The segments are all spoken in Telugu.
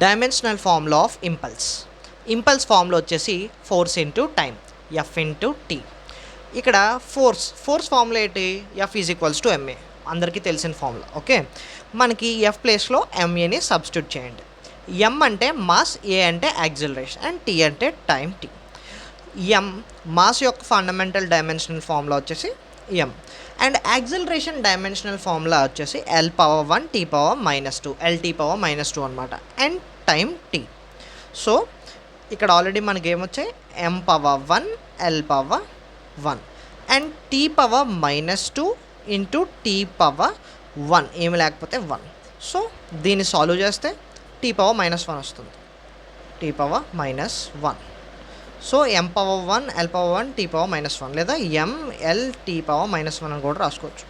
Dimensional formula of impulse. Impulse formula వచ్చేసి force into time, F into T. ఇక్కడ ఫోర్స్ ఫార్ములా ఏంటి? F is equals to MA, అందరికీ తెలిసిన ఫార్ములా. ఓకే, మనకి ఎఫ్ ప్లేస్లో ఎంఏని సబ్స్టిట్యూట్ చేయండి. ఎం అంటే మాస్, ఏ అంటే యాక్సిలరేషన్ అండ్ టీ అంటే టైం టీ. ఎం మాస్ యొక్క ఫండమెంటల్ డైమెన్షనల్ ఫార్ములా వచ్చేసి M, and acceleration dimensional formula వచ్చేసి L power 1 T power -2, LT power -2 అనమాట, అండ్ టైం టీ. సో ఇక్కడ ఆల్రెడీ మనకి ఏమొచ్చాయి? M power 1 L power 1 and T power -2 into T power 1, ఏమి లేకపోతే 1. సో దీన్ని సాల్వ్ చేస్తే టీ పవర్ -1 వస్తుంది, T power -1. So M power 1 L power 1 T power -1, లేదా ఎంఎల్ టీ పవర్ -1 అని కూడా రాసుకోవచ్చు.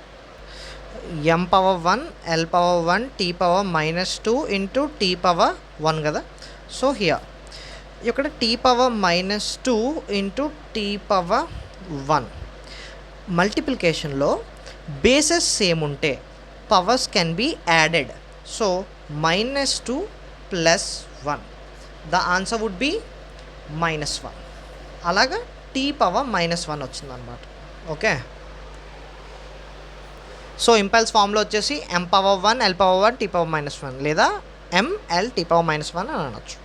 M power 1 L power 1 T power -2 into T power 1 కదా. సో హియర్ ఇక్కడ T power -2 into T power 1. మల్టిప్లికేషన్లో బేసెస్ సేమ్ ఉంటే powers can be added. So -2 + 1, the answer would be -1. అలాగా టీ పవర్ -1 వచ్చిందనమాట. ఓకే, సో ఇంపల్స్ ఫార్ములా వచ్చేసి M power 1 L power 1 T power -1, లేదా ఎంఎల్ టీ పవర్ -1 అని అనొచ్చు.